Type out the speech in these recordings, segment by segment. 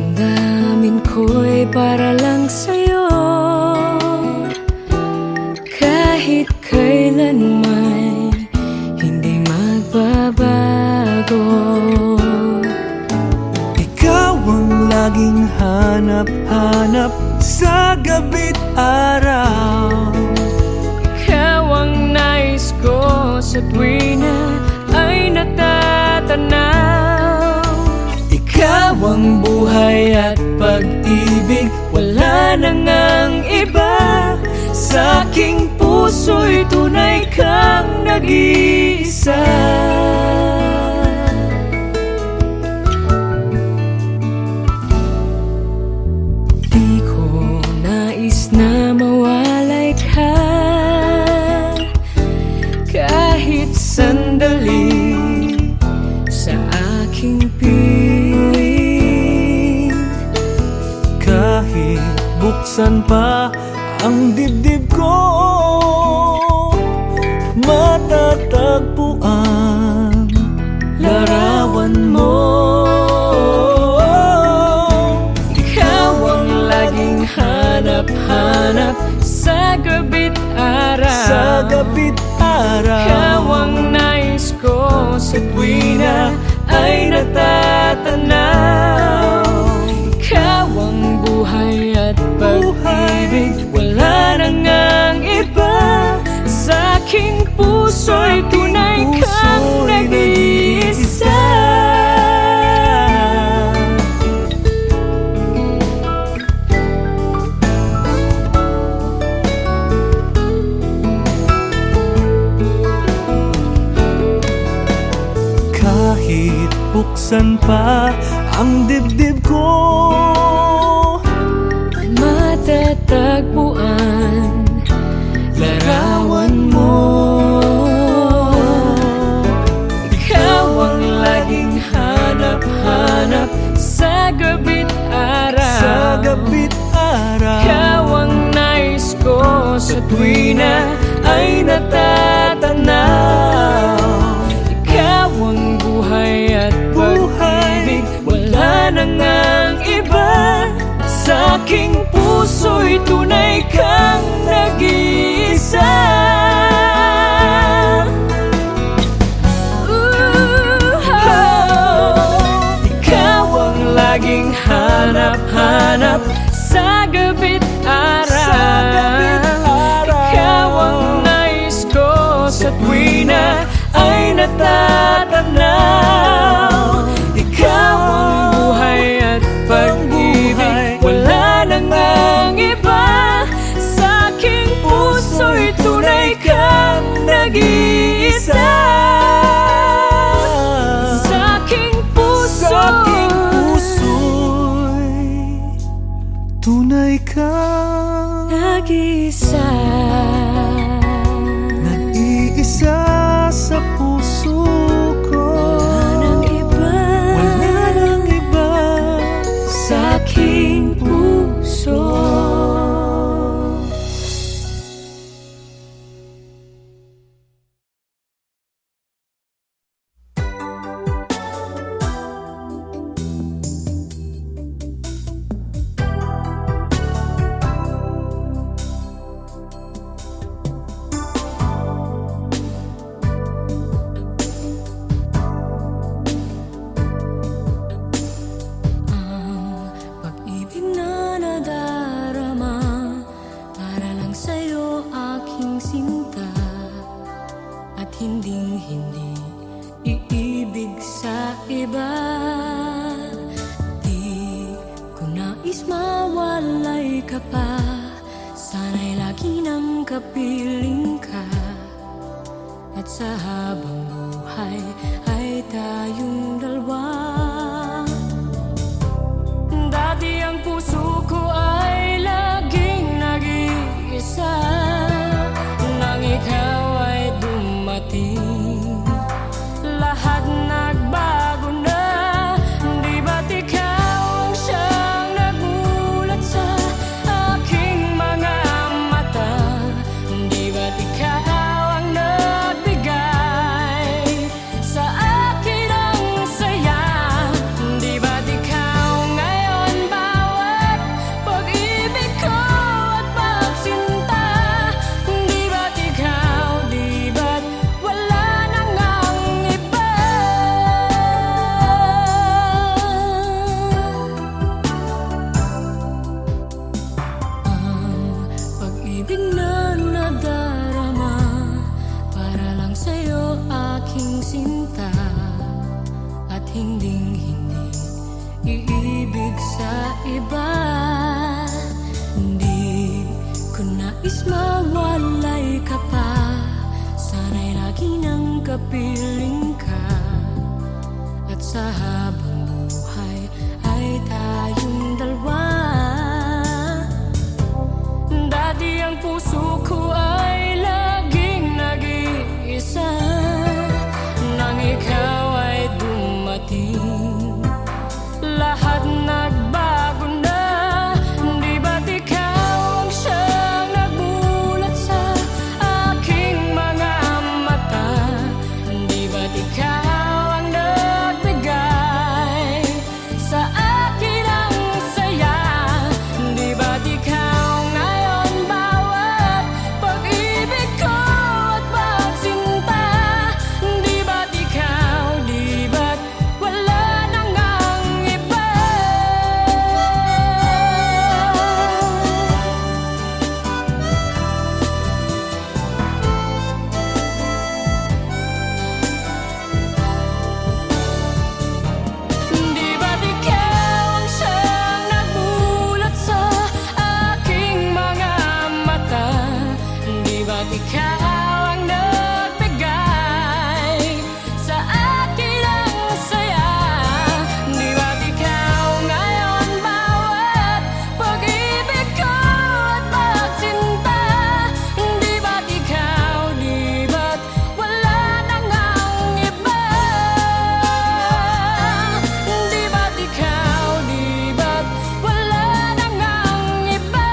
Damdamin ko'y para lang sa'yo, kahit kailanman hindi magbabago. Ikaw ang laging hanap-hanap sa gabi't araw. Ikaw ang nais ko sa tuwina ay natatanaw. Ikaw ang buhay at pag-ibig, wala na ngang iba. Sa aking puso'y tunay kang nag-iisa. Di ko nais na mawalay ka kahit sandali sa aking piling. Kahit buksan pa ang dibdib ko, matatagpuan larawan mo. Ikaw ang laging hanap-hanap sa gabi't araw. Sa gabi't araw, Ikaw ang nais ko sa tuwina ay natatanaw. Ikaw ang buhay at pag-ibig, wala na ngang iba. Sa aking puso'y tunay kang nag-iisa. kahit buksan pa ang dibdib ko, matatagpuan larawan mo. Ikaw ang laging hanap-hanap sa gabi't araw. sa gabi't araw. Ikaw ang nais ko sa tuwina ay natatanaw. Ikaw ang buhay at pag-ibig, wala na ngang iba. Sa aking puso'y tunay kang nag-iisa. Ikaw ang laging hanap-hanap sa gabi't araw. Ikaw ang nais ko sa tuwina ay natatanaw. Ikaw ang buhay at pag-ibig, wala na ngang iba. Sa aking puso'y tunay kang nag-iisa. Sa aking puso'y tunay kang nag-iisa. nag-iisa sa puso ko. Wala nang iba. Wala nang iba. Sa aking puso. Ang pag-ibig na nadarama para lang sa'yo aking sinta, at hinding-hindi iibig sa iba. Di ko nais mawalay ka pa, sana'y lagi nang kapiling ka. At sa habang buhay ay tayong dalawa. Dati ang puso ko ay laging nag-iisa. Nang ikaw ay dumating, lahat nagbago na. Di ba't ikaw ang siyang nagulat sa aking mga mata? Di ba't ikaw ang nagbigay sa akin ang saya? kapiling ka, at sa habang buhay ay tayong dalawa. Dati ang puso ko ay laging nag-iisa, nang ikaw ay dumating, lahat nagbago na. Di ba't ikaw ang siyang nagulat sa aking mga mata? Di ba't ikaw ang nagbigay sa akin ang saya? Di ba't ikaw ngayon bawat pag-ibig ko at pagsinta? Di ba't ikaw, di ba't wala nang ang iba? Di ba't ikaw ang siyang nagulat sa aking mga mata? Di ba't ikaw ang nagbigay sa akin ang saya? Di ba't ikaw ngayon bawat pag-ibig ko at pagsinta? Di ba't ikaw, di ba't wala nang ang iba? Di ba't ikaw, di ba't wala nang ang iba?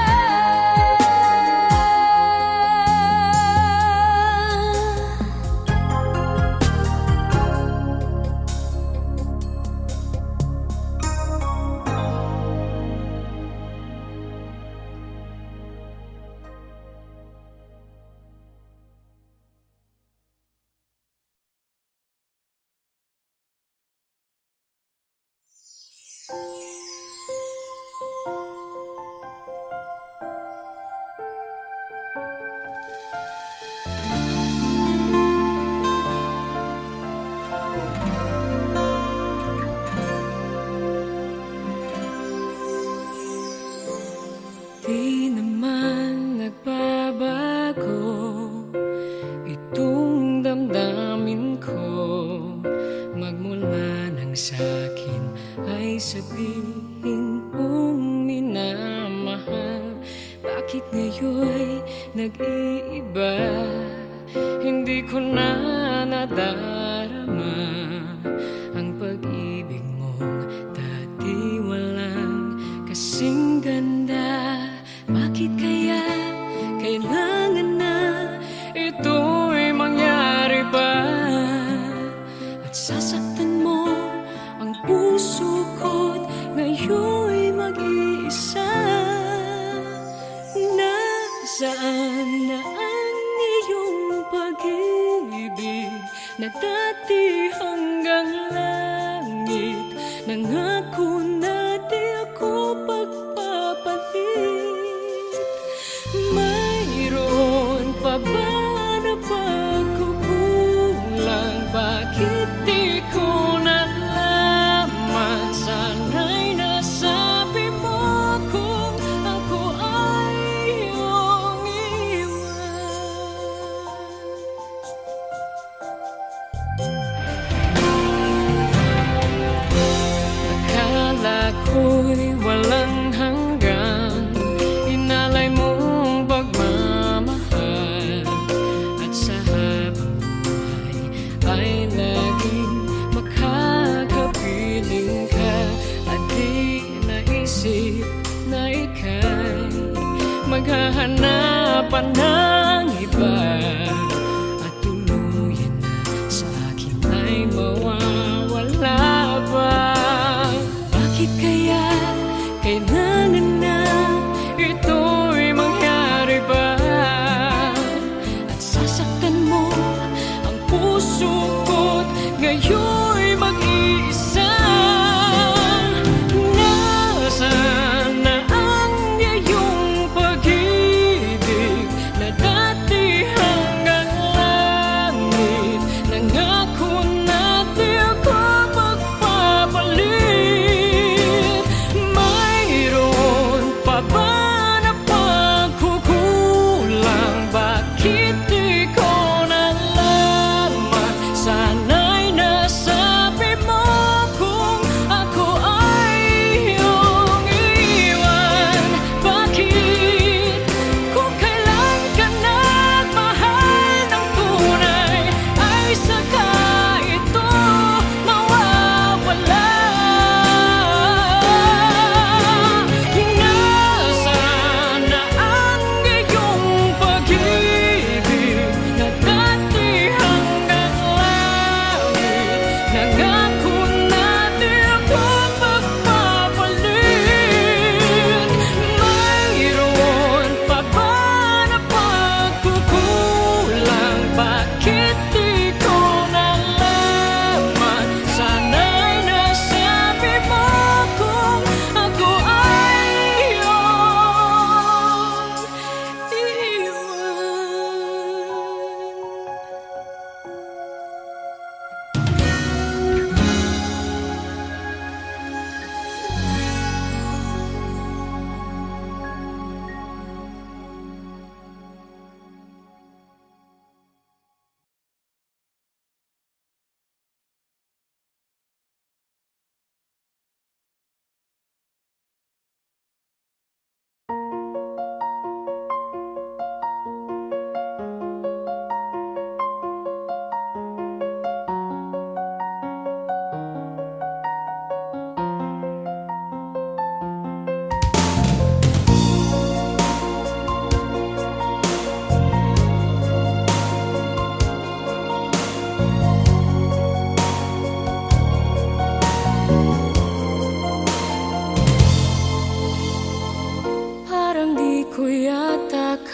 Di naman nagbabago itong damdamin ko, magmula nang sa'kin ay sabihin mong minamahal. Bakit ngayon'y nag-iiba? Hindi ko na nadarama ang pag-ibig mong dati walang kasing ganda. Bakit kaya kailangan na ito'y mangyari pa? At sasaktan mo ang puso ko't ngayon'y mag-iisa. Nasaan na ang iyong pag-ibig na dati hanggang langit? Nangako na di ako pagpapalit. Mayroon pa ba na pagkukulang? Bakit di ko nalaman? Sana'y nasabi mo kung ako ay iyong iwan. Akala ko'y walang hanggan, inalay mong pagmamahal, at sa habang buhay ay laging makakapiling ka. At di naisip na ika'y maghahanapan ng iba, at tuluyan na sa akin ay mawawala pa. Bakit kaya kailangan na ito'y mangyari ba? At sasaktan mo ang puso ko't ngayon'y mag-iisa. Nasaan na ang iyong pag-ibig na dati hanggang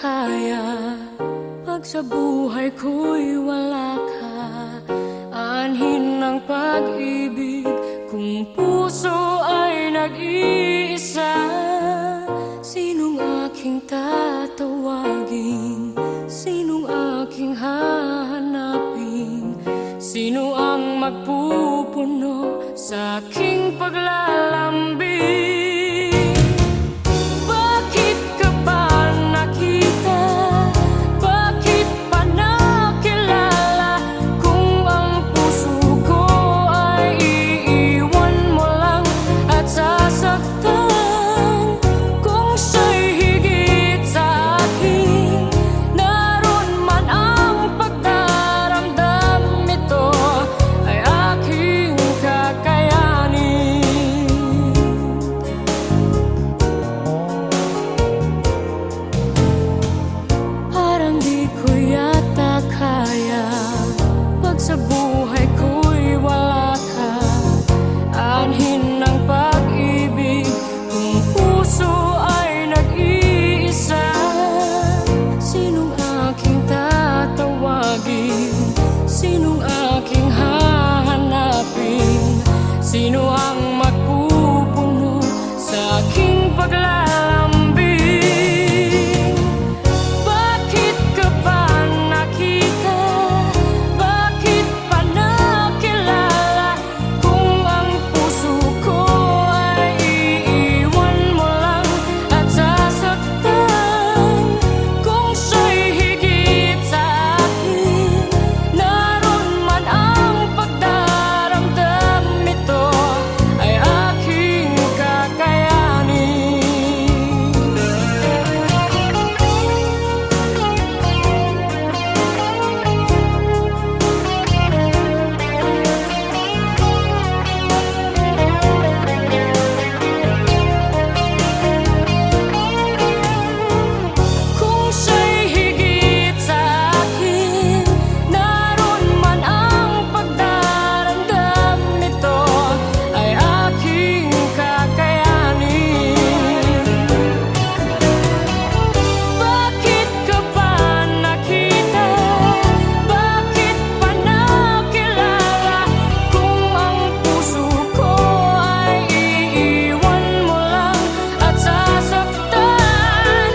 kaya pag sa buhay ko'y wala ka. Anhin ng pag-ibig kung puso ay nag-iisa. Sinong aking tatawagin? Sinong aking hahanapin? Sino ang magpupuno sa aking paglalambing? Bakit ka ba nakita? Bakit pa nakilala? Kung ang puso ko ay iiwan mo lang at sasaktan. Kung siya'y higit sa akin, naroon man ang pagdaramdam. Ito ay aking kakayanin. Parang di ko yata kaya pag sa buhay ko'y wala ka. Anhin ng pag-ibig kung puso ay nag-iisa. Sinong aking tatawagin? Sinong aking hahanapin? Sino ang magpupuno sa aking paglalambing? Bakit ka ba nakita? Bakit pa nakilala? Kung ang puso ko ay iiwan mo lang at sasaktan. Kung siya'y higit sa akin, naroon man ang pagdaramdam. Ito ay aking kakayanin. Kung siya'y higit sa akin, naroon man ang pagdaramdam. Ito ay aking kakayanin. Bakit ka ba nakita? Bakit pa nakilala? Kung ang puso ko ay iiwan mo lang at sasaktan.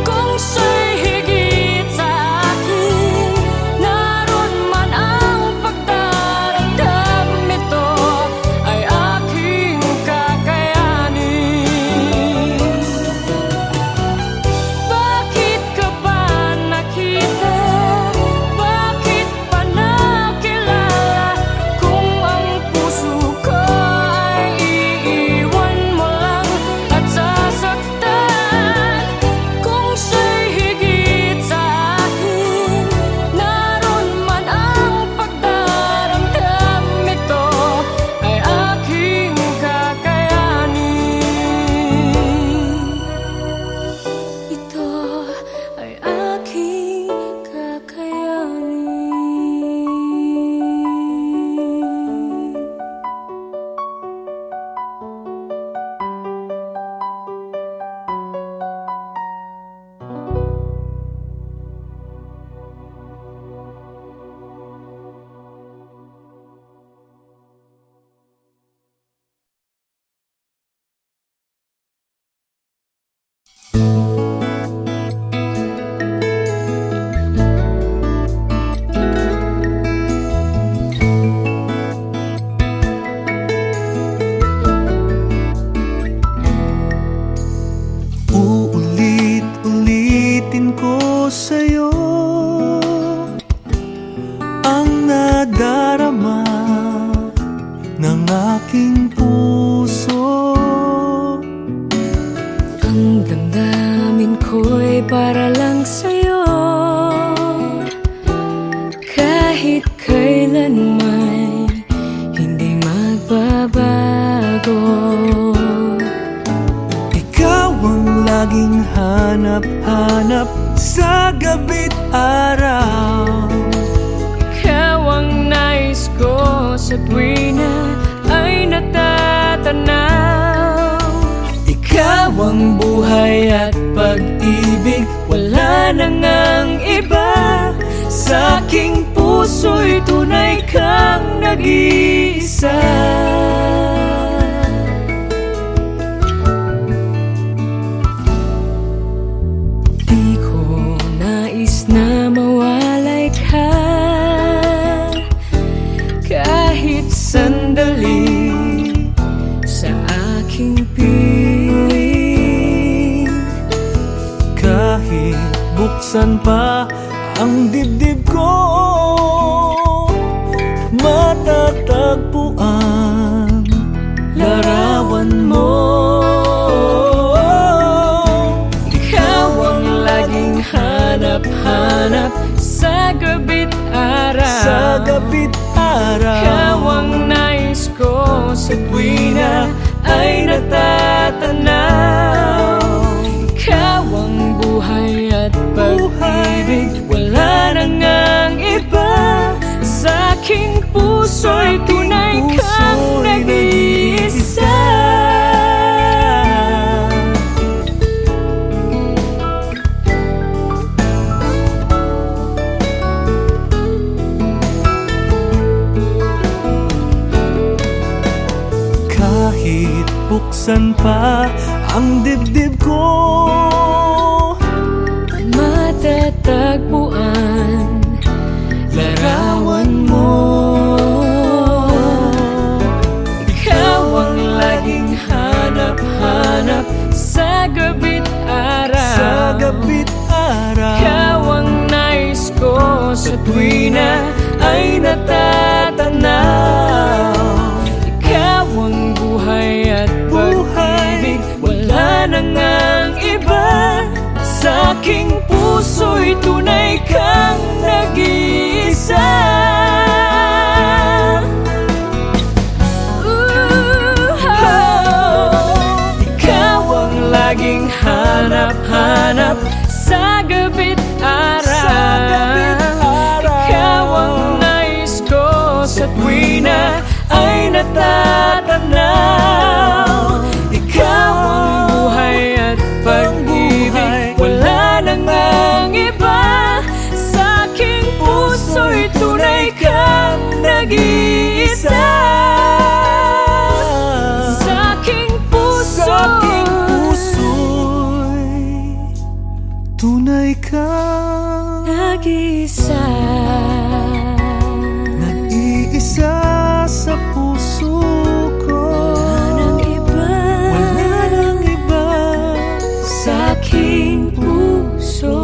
Kung siya'y higit sa akin, naroon man ang pagdaramdam. Ito ay aking kakayanin. Bakit ka ba nakita? Bakit pa nakilala? Kung ang puso ko ay iiwan mo lang at sasaktan. Kung siya'y higit sa akin, naroon man ang pagdaramdam. Ito ay aking kakayanin. Ito ay aking kakayanin. Uulit-ulitin ko sa'yo ang nadarama ng aking puso. Ang damdamin ko'y para lang sa'yo. Kahit kailanman hindi magbabago. Ikaw ang laging hanap-hanap sa gabi't araw. Ikaw ang nais ko sa tuwina ay natatanaw. Ikaw ang buhay at pag-ibig, wala na ngang iba. Sa aking puso'y tunay kang nag-iisa. Di ko nais na mawalay ka kahit sandali sa aking piling. Kahit buksan pa ang dibdib ko, matatagpuan larawan mo. Ikaw ang laging hanap-hanap sa gabi't araw. Sa gabi't araw. Ikaw ang nais ko sa tuwina ay natatanaw. Ikaw ang buhay at pag-ibig, wala na ngang iba. Sa aking puso'y tunay kang nag-iisa. Kahit buksan pa ang dibdib ko, matatagpuan larawan mo. Ikaw ang laging hanap-hanap sa gabi't araw. Sa gabi't araw. Ikaw ang nais ko sa tuwina ay natatanaw. Ikaw ang buhay at pag-ibig, wala na ngang iba. Sa aking puso'y tunay kang nag-iisa. Ikaw ang laging hanap-hanap sa gabi't araw. Ikaw ang nais ko sa tuwina ay natatanaw. Ikaw ang buhay at pag-ibig, wala na ngang iba. Sa aking puso'y tunay kang nag-iisa. Sa aking puso'y tunay kang nag-iisa. Nag-iisa sa puso ko. Wala nang iba. Wala nang iba sa aking puso.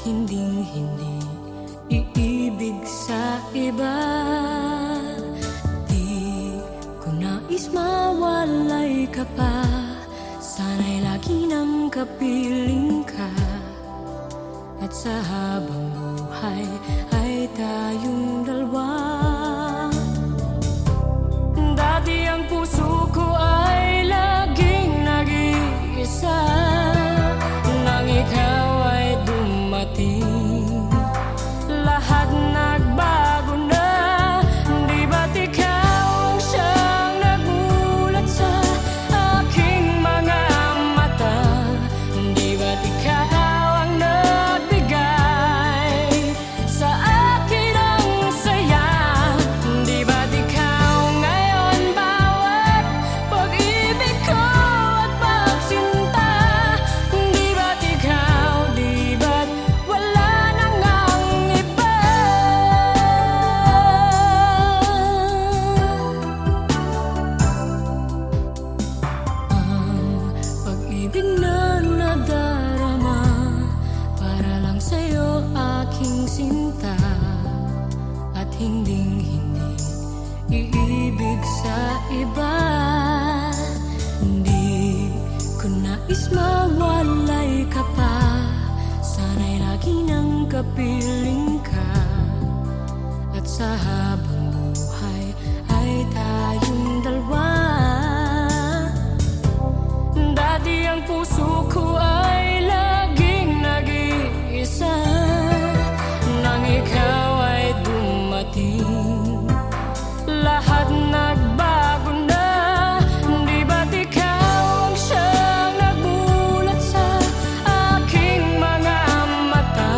Hinding-hindi iibig sa iba. Di ko nais mawalay ka pa. Sana'y lagi nang kapiling ka. At sa habang buhay ay tayong dalawa. Dati ang puso ko ay laging nag-iisa. Nang ikaw ay dumating, lahat nagbago na. Di ba't ikaw ang siyang nagulat sa aking mga mata? Di ba't ikaw ang nagbigay sa akin ang saya? iba. Hindi ko nais mawalay ka pa, sana'y lagi nang kapiling ka. At sa habang buhay ay tayong dalawa. Dati ang puso ko ay laging nag-iisa, nang ikaw ay dumating, lahat nagbago na. Di ba't ikaw ang siyang nagbulat sa aking mga mata?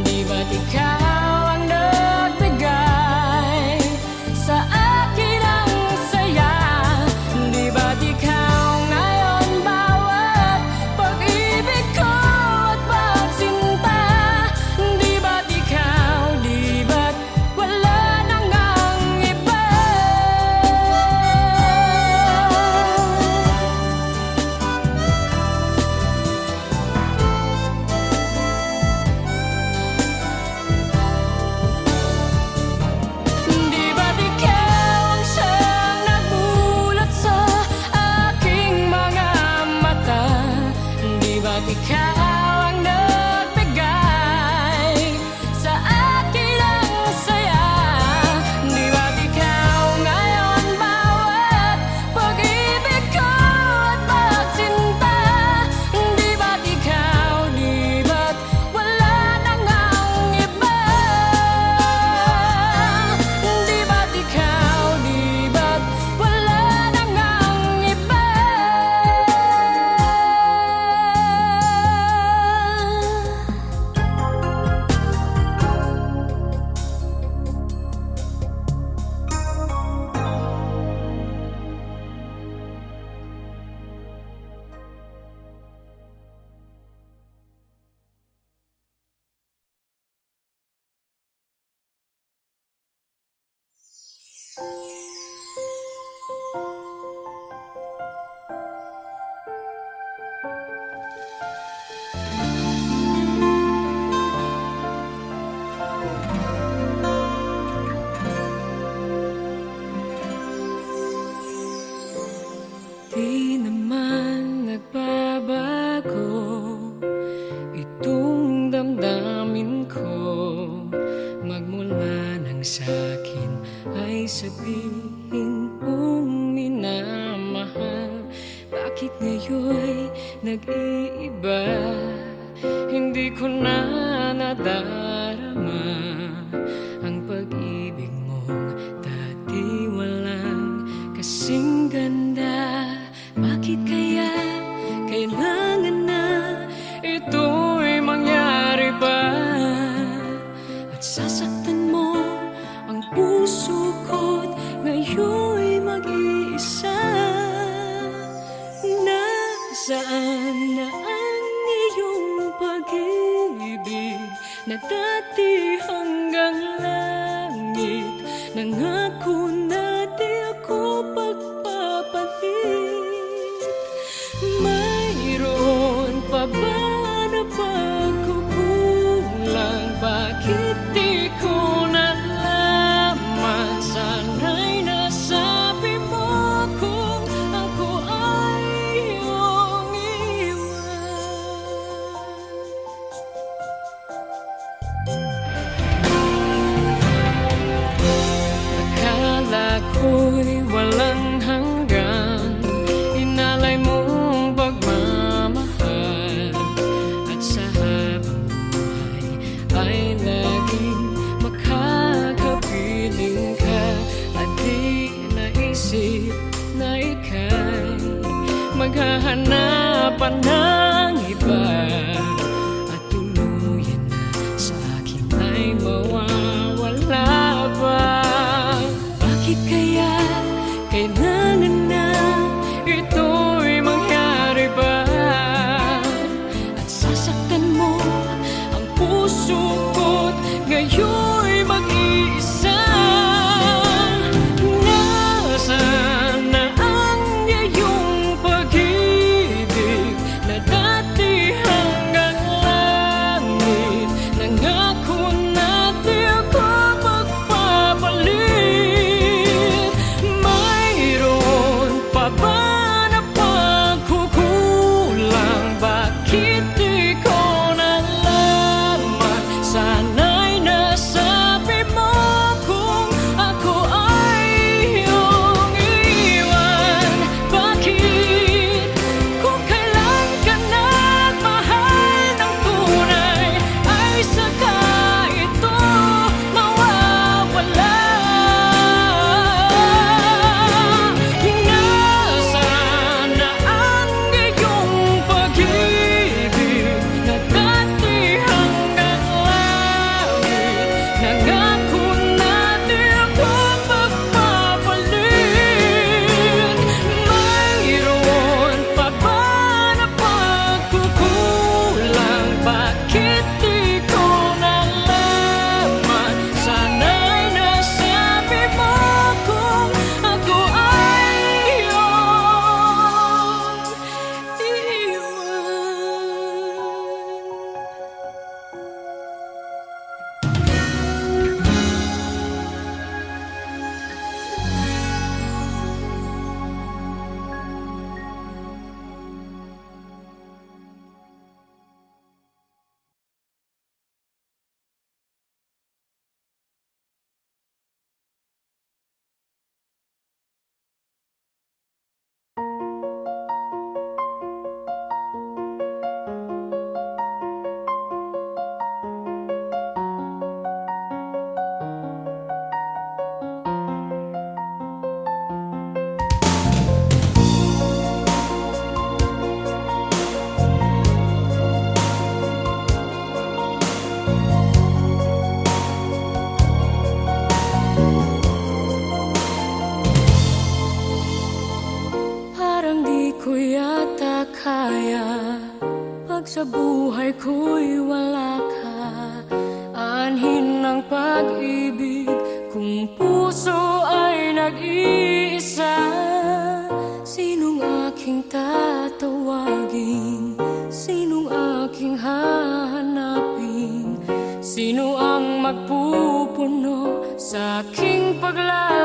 Di ba't ikaw ang nagbigay sa akin ang saya? Di ba't ikaw ngayon bawat pag-ibig ko at pagsinta? Di ba't ikaw, di ba't wala nang ang iba? Di ba't ikaw ang siyang nagbulat sa aking mga mata? Di ba't ikaw ang nagbigay sa akin ang saya? Di ba't ikaw ngayon bawat pag-ibig ko at pagsinta? Di ba't ikaw, di ba't wala nang ang iba? Di ba't ikaw, di ba't wala nang ang iba? Di naman nagbabago itong damdamin ko, magmula nang sa'kin ay sabihin mong minamahal. Bakit ngayon'y nag-iiba? Hindi ko na nadarama ang pag-ibig mong dati walang kasing ganda. Bakit kaya kailangan na ito'y mangyari pa? At sasaktan mo ang puso ko't ngayon'y mag-iisa. Nasaan na ang iyong pag-ibig na dati hanggang langit? Nangako na di ako pagpapalit. Mayroon pa ba na pagkukulang? Bakit di ko nalaman? Sana'y nasabi mo kung ako ay iyong iwan. Akala ko'y walang hanggan, inalay mong pagmamahal. At sa habang buhay ay laging makakapiling ka. At di naisip na ika'y maghahanapan ng iba. At tuluyan na sa akin ay mawawala ba? Bakit kaya kailangan na ito'y mangyari ba? At sasaktan mo ang puso ko't ngayon'y mag-iisa. Nasaan na ang iyong pag-ibig na dati hanggang sa buhay ko'y wala ka, anhin ng pag-ibig kung puso ay nag-iisa. Sinong aking tatawagin? Sinong aking hahanapin? Sino ang magpupuno sa aking paglalakbay?